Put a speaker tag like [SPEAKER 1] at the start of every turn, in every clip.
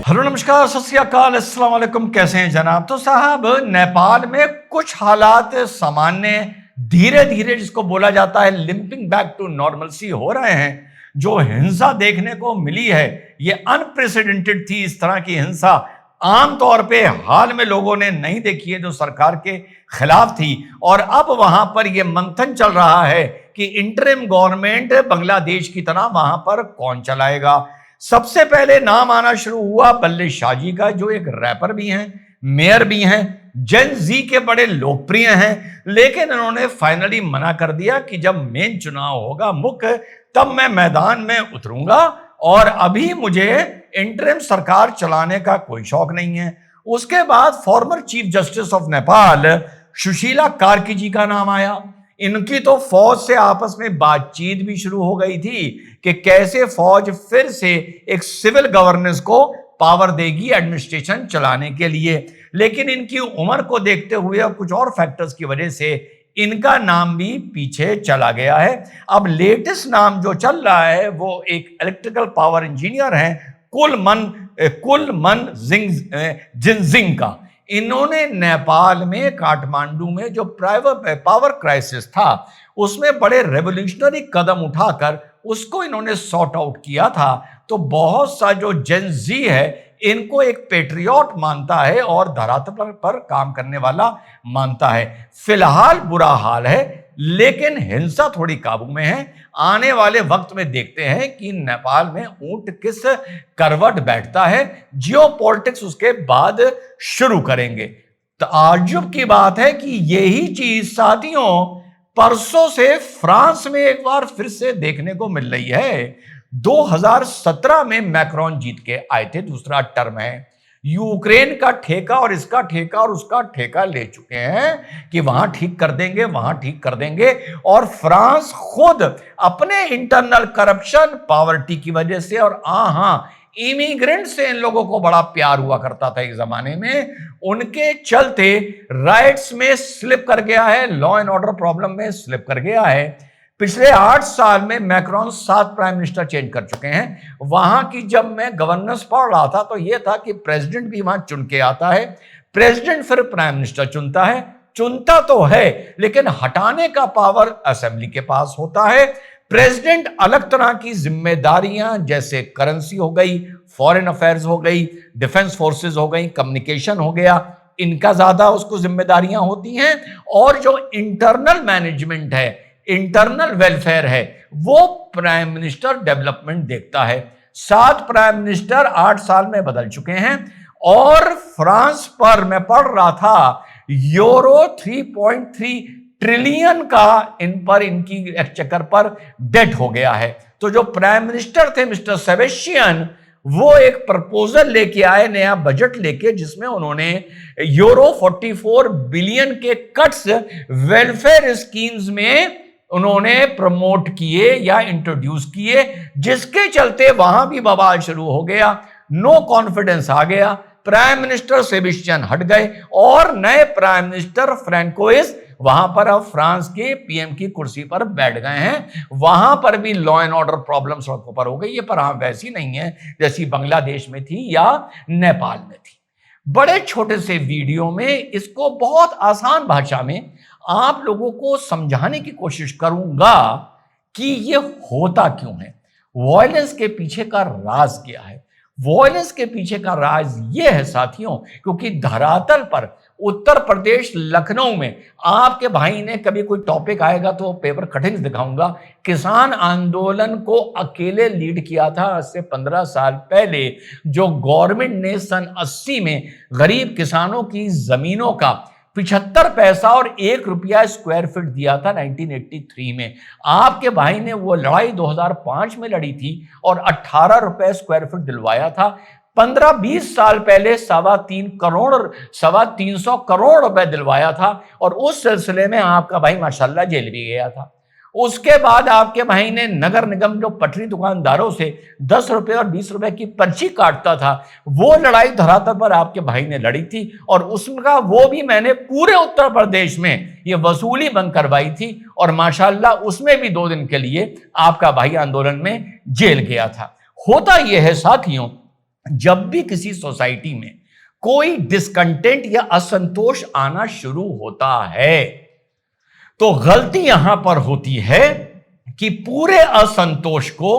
[SPEAKER 1] Hello नमस्कार सत श्री अकाल अस्सलाम वालेकुम। कैसे हैं जनाब? तो साहब नेपाल में कुछ हालात सामान्य धीरे धीरे जिसको बोला जाता है लिंपिंग बैक टू नॉर्मलसी हो रहे हैं। जो हिंसा देखने को मिली है ये अनप्रेसिडेंटेड थी। इस तरह की हिंसा आमतौर पे हाल में लोगों ने नहीं देखी है जो सरकार के खिलाफ थी। और अब वहां पर यह मंथन चल रहा है कि इंटरिम गवर्नमेंट बांग्लादेश की तरह वहां पर कौन चलाएगा। सबसे पहले नाम आना शुरू हुआ बल्ले शाह जी का, जो एक रैपर भी हैं, मेयर भी हैं, जेन जी के बड़े लोकप्रिय हैं। लेकिन उन्होंने फाइनली मना कर दिया कि जब मेन चुनाव होगा मुख्य तब मैं मैदान में उतरूंगा और अभी मुझे इंटरिम सरकार चलाने का कोई शौक नहीं है। उसके बाद former chief justice of Nepal Sushila Karki ji का नाम आया। इनकी तो फौज से आपस में बातचीत भी शुरू हो गई थी कि कैसे फौज फिर से एक सिविल गवर्नेंस को पावर देगी एडमिनिस्ट्रेशन चलाने के लिए। लेकिन इनकी उम्र को देखते हुए और कुछ और फैक्टर्स की वजह से इनका नाम भी पीछे चला गया है। अब लेटेस्ट नाम जो चल रहा है वो एक इलेक्ट्रिकल पावर इंजीनियर हैं कुलमन जिनजिंग का। इन्होंने नेपाल में काठमांडू में जो प्राइवेट पावर क्राइसिस था उसमें बड़े रेवोल्यूशनरी कदम उठाकर उसको इन्होंने सॉर्ट आउट किया था। तो बहुत सा जो जेन जी है इनको एक पेट्रियट मानता है और धरातल पर काम करने वाला मानता है। फिलहाल बुरा हाल है लेकिन हिंसा थोड़ी काबू में है। आने वाले वक्त में देखते हैं कि नेपाल में ऊंट किस करवट बैठता है। जियोपॉलिटिक्स उसके बाद शुरू करेंगे। ताज्जुब की बात है कि यही चीज साथियों परसों से फ्रांस में एक बार फिर से देखने को मिल रही है। 2017 में मैक्रोन जीत के आए थे, दूसरा टर्म है। यूक्रेन का ठेका और इसका ठेका और उसका ठेका ले चुके हैं कि वहां ठीक कर देंगे, वहां ठीक कर देंगे। और फ्रांस खुद अपने इंटरनल करप्शन पॉवर्टी की वजह से और इमिग्रेंट से इन लोगों को बड़ा प्यार हुआ करता था एक जमाने में, उनके चलते राइट्स में स्लिप कर गया है, लॉ एंड ऑर्डर प्रॉब्लम में स्लिप कर गया है। पिछले 8 साल में मैक्रोन 7 प्राइम मिनिस्टर चेंज कर चुके हैं। वहां की जब मैं गवर्नेंस पढ़ रहा था तो यह था कि प्रेसिडेंट भी वहां चुन के आता है, प्रेसिडेंट फिर प्राइम मिनिस्टर चुनता है। चुनता तो है लेकिन हटाने का पावर असेंबली के पास होता है। प्रेसिडेंट अलग तरह की जिम्मेदारियां जैसे करेंसी हो गई, फॉरेन अफेयर्स हो गई, डिफेंस फोर्सेस हो गई, कम्युनिकेशन हो गया, इनका ज्यादा उसको जिम्मेदारियां होती हैं। और जो इंटरनल मैनेजमेंट है, इंटरनल वेलफेयर है, वो प्राइम मिनिस्टर डेवलपमेंट देखता है। 7 प्राइम मिनिस्टर 8 साल में बदल चुके हैं। और फ्रांस पर मैं पढ़ रहा था यूरो 3.3 ट्रिलियन का इन पर इनकी एक्सचेकर पर डेट हो गया है। तो जो प्राइम मिनिस्टर थे मिस्टर सेबेस्टियन वो एक प्रपोजल लेके आए, नया बजट लेके, जिसमें उन्होंने यूरो 44 बिलियन के कट्स वेलफेयर स्कीम्स में उन्होंने प्रमोट किए या इंट्रोड्यूस किए, जिसके चलते वहां भी बवाल शुरू हो गया। नो कॉन्फिडेंस आ गया। प्राइम मिनिस्टर सेबेस्टियन हट गए और नए प्राइम मिनिस्टर फ्रैंकोइस वहां पर अब फ्रांस के पीएम की कुर्सी पर बैठ गए हैं। वहां पर भी लॉ एंड ऑर्डर प्रॉब्लम सड़कों पर हो गई है, पर वैसी नहीं है जैसी बांग्लादेश में थी या नेपाल में थी। बड़े छोटे से वीडियो में इसको बहुत आसान भाषा में आप लोगों को समझाने की कोशिश करूंगा कि ये होता क्यों है, वॉयलेंस के पीछे का राज क्या है। वॉयलेंस के पीछे का राज ये है साथियों, क्योंकि धरातल पर उत्तर प्रदेश लखनऊ में आपके भाई ने कभी कोई टॉपिक आएगा तो पेपर कटिंग्स दिखाऊंगा, किसान आंदोलन को अकेले लीड किया था आज से 15 साल पहले, जो गवर्नमेंट ने सन 80 में गरीब किसानों की जमीनों का 75 पैसा और 1 रुपया स्क्वायर फीट दिया था 1983 में। आपके भाई ने वो लड़ाई 2005 में लड़ी थी और 18 रुपए स्क्वायर फीट दिलवाया था। 15-20 साल पहले 350 करोड़ रुपए दिलवाया था और उस सिलसिले में आपका भाई माशाल्लाह जेल भी गया था। उसके बाद आपके भाई ने नगर निगम जो पटरी दुकानदारों से 10 रुपए और 20 रुपए की पर्ची काटता था, वो लड़ाई धरातल पर आपके भाई ने लड़ी थी और उसका वो भी मैंने पूरे उत्तर प्रदेश में ये वसूली बंद करवाई थी और माशाल्लाह उसमें भी 2 दिन के लिए आपका भाई आंदोलन में जेल गया था। होता यह है साथियों जब भी किसी सोसाइटी में कोई डिस्कंटेंट या असंतोष आना शुरू होता है तो गलती यहां पर होती है कि पूरे असंतोष को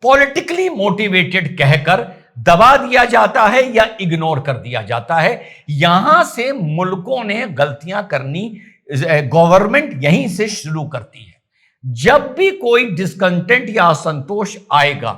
[SPEAKER 1] पॉलिटिकली मोटिवेटेड कहकर दबा दिया जाता है या इग्नोर कर दिया जाता है। यहां से मुल्कों ने गलतियां करनी, गवर्नमेंट यहीं से शुरू करती है। जब भी कोई डिस्कंटेंट या असंतोष आएगा,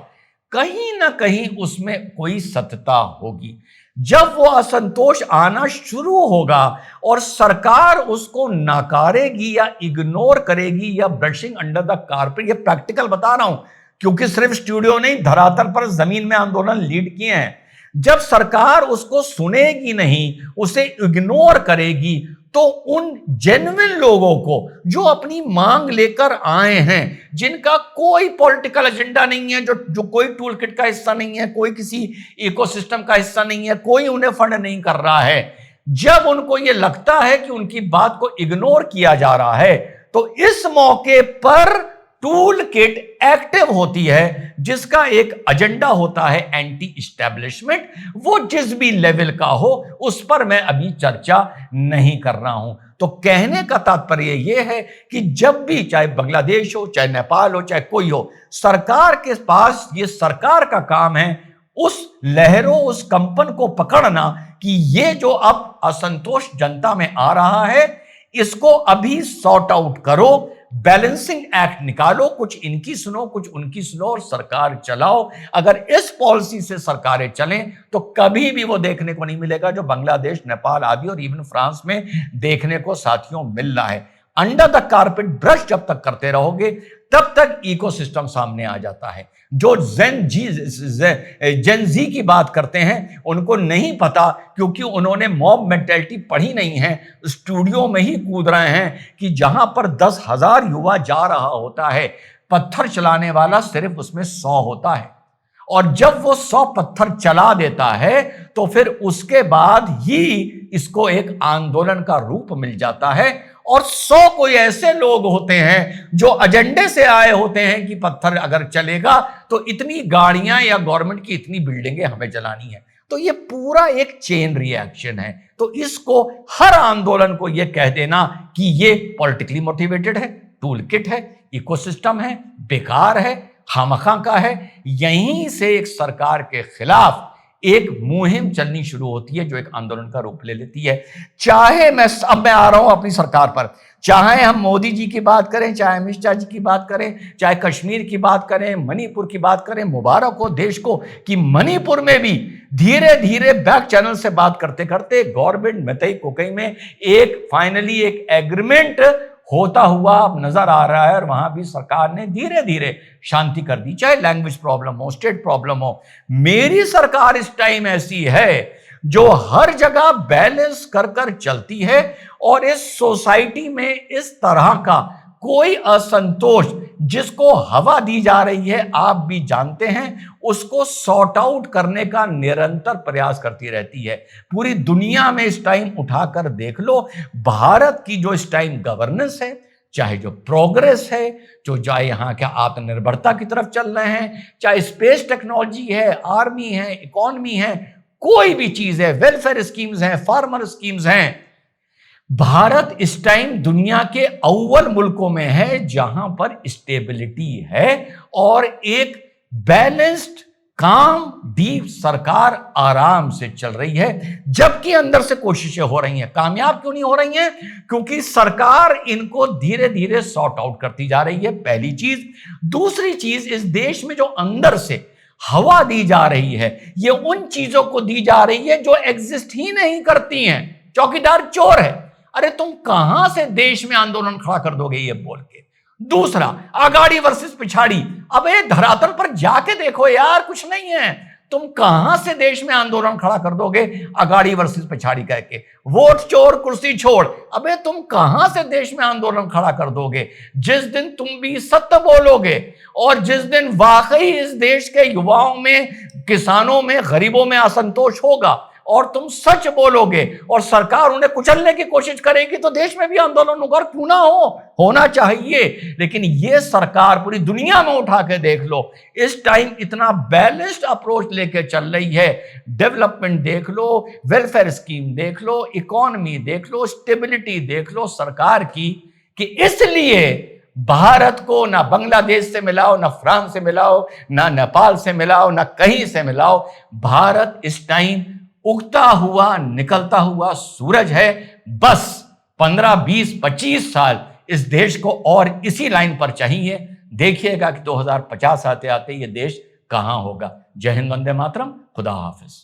[SPEAKER 1] कहीं ना कहीं उसमें कोई सत्यता होगी। जब वो असंतोष आना शुरू होगा और सरकार उसको नकारेगी या इग्नोर करेगी या ब्रशिंग अंडर द कारपेट, ये प्रैक्टिकल बता रहा हूं क्योंकि सिर्फ स्टूडियो नहीं, धरातल पर जमीन में आंदोलन लीड किए हैं। जब सरकार उसको सुनेगी नहीं, उसे इग्नोर करेगी, तो उन जेन्युइन लोगों को जो अपनी मांग लेकर आए हैं, जिनका कोई पॉलिटिकल एजेंडा नहीं है, जो कोई टूल किट का हिस्सा नहीं है, कोई किसी इकोसिस्टम का हिस्सा नहीं है, कोई उन्हें फंड नहीं कर रहा है, जब उनको यह लगता है कि उनकी बात को इग्नोर किया जा रहा है, तो इस मौके पर टूल किट एक्टिव होती है, जिसका एक एजेंडा होता है एंटी इस्टेब्लिशमेंट। वो जिस भी लेवल का हो, उस पर मैं अभी चर्चा नहीं कर रहा हूं। तो कहने का तात्पर्य यह है कि जब भी, चाहे बांग्लादेश हो, चाहे नेपाल हो, चाहे कोई हो, सरकार के पास, ये सरकार का काम है उस लहरों, उस कंपन को पकड़ना कि ये जो अब असंतोष जनता में आ रहा है, इसको अभी सॉर्ट आउट करो, बैलेंसिंग एक्ट निकालो, कुछ इनकी सुनो, कुछ उनकी सुनो और सरकार चलाओ। अगर इस पॉलिसी से सरकारें चलें तो कभी भी वो देखने को नहीं मिलेगा जो बांग्लादेश, नेपाल आदि और इवन फ्रांस में देखने को साथियों मिल रहा है। अंडर द कारपेट ब्रश जब तक करते रहोगे, तब तक इकोसिस्टम सामने आ जाता है। जो जेन जी की बात करते हैं, उनको नहीं पता क्योंकि उन्होंने मॉब मेंटेलिटी पढ़ी नहीं है, स्टूडियो में ही कूद रहे हैं कि जहां पर 10,000 युवा जा रहा होता है, पत्थर चलाने वाला सिर्फ उसमें 100 होता है। और जब वो 100 पत्थर चला देता है तो फिर उसके बाद ही इसको एक आंदोलन का रूप मिल जाता है। और 100 कोई ऐसे लोग होते हैं जो एजेंडे से आए होते हैं कि पत्थर अगर चलेगा तो इतनी गाड़ियां या गवर्नमेंट की इतनी बिल्डिंगें हमें जलानी है। तो ये पूरा एक चेन रिएक्शन है। तो इसको, हर आंदोलन को ये कह देना कि ये पॉलिटिकली मोटिवेटेड है, टूल किट है, इकोसिस्टम है, बेकार है, खामखा का है, यहीं से एक सरकार के खिलाफ एक मुहिम चलनी शुरू होती है जो एक आंदोलन का रूप ले लेती है। चाहे अब मैं आ रहा हूं अपनी सरकार पर, चाहे हम मोदी जी की बात करें, चाहे अमित शाह जी की बात करें, चाहे कश्मीर की बात करें, मणिपुर की बात करें, मुबारक हो देश को कि मणिपुर में भी धीरे धीरे बैक चैनल से बात करते करते गवर्नमेंट मैतेई कोकई में एक फाइनली एक एग्रीमेंट होता हुआ अब नजर आ रहा है। और वहां भी सरकार ने धीरे धीरे शांति कर दी, चाहे लैंग्वेज प्रॉब्लम हो, स्टेट प्रॉब्लम हो। मेरी सरकार इस टाइम ऐसी है जो हर जगह बैलेंस कर कर चलती है और इस सोसाइटी में इस तरह का कोई असंतोष जिसको हवा दी जा रही है, आप भी जानते हैं, उसको सॉर्ट आउट करने का निरंतर प्रयास करती रहती है। पूरी दुनिया में इस टाइम उठाकर देख लो, भारत की जो इस टाइम गवर्नेंस है, चाहे जो प्रोग्रेस है, जो चाहे यहाँ क्या आत्मनिर्भरता की तरफ चल रहे हैं, चाहे स्पेस टेक्नोलॉजी है, आर्मी है, इकोनॉमी है, कोई भी चीज है, वेलफेयर स्कीम्स हैं, फार्मर स्कीम्स हैं, भारत इस टाइम दुनिया के अव्वल मुल्कों में है जहां पर स्टेबिलिटी है और एक बैलेंस्ड काम डीप सरकार आराम से चल रही है। जबकि अंदर से कोशिशें हो रही हैं, कामयाब क्यों नहीं हो रही हैं? क्योंकि सरकार इनको धीरे धीरे सॉर्ट आउट करती जा रही है, पहली चीज। दूसरी चीज, इस देश में जो अंदर से हवा दी जा रही है, ये उन चीजों को दी जा रही है जो एग्जिस्ट ही नहीं करती हैं। चौकीदार चोर है, अरे तुम कहां से देश में आंदोलन खड़ा कर दोगे ये बोल के। दूसरा, आगाड़ी वर्सेस पिछाड़ी, अबे धरातल पर जाके देखो यार, कुछ नहीं है, तुम कहां से देश में आंदोलन खड़ा कर दोगे आगाड़ी वर्सेस पिछाड़ी कह के। वोट चोर कुर्सी छोड़, अबे तुम कहां से देश में आंदोलन खड़ा कर दोगे? जिस दिन तुम भी सत्य बोलोगे और जिस दिन वाकई इस देश के युवाओं में, किसानों में, गरीबों में असंतोष होगा और तुम सच बोलोगे और सरकार उन्हें कुचलने की कोशिश करेगी तो देश में भी आंदोलन होगा, क्यों ना हो, होना चाहिए। लेकिन ये सरकार पूरी दुनिया में उठा के देख लो, इस टाइम इतना बैलेंस्ड अप्रोच लेके चल रही है। डेवलपमेंट देख लो, वेलफेयर स्कीम देख लो, इकोनॉमी देख लो, स्टेबिलिटी देख लो सरकार की, कि इसलिए भारत को ना बांग्लादेश से मिलाओ, ना फ्रांस से मिलाओ, ना नेपाल से मिलाओ, ना कहीं से मिलाओ, भारत इस टाइम उगता हुआ निकलता हुआ सूरज है। बस 15, 20, 25 साल इस देश को और इसी लाइन पर चाहिए। देखिएगा कि 2050 आते आते ये देश कहां होगा। जय हिंद, वंदे मातरम, खुदा हाफिज।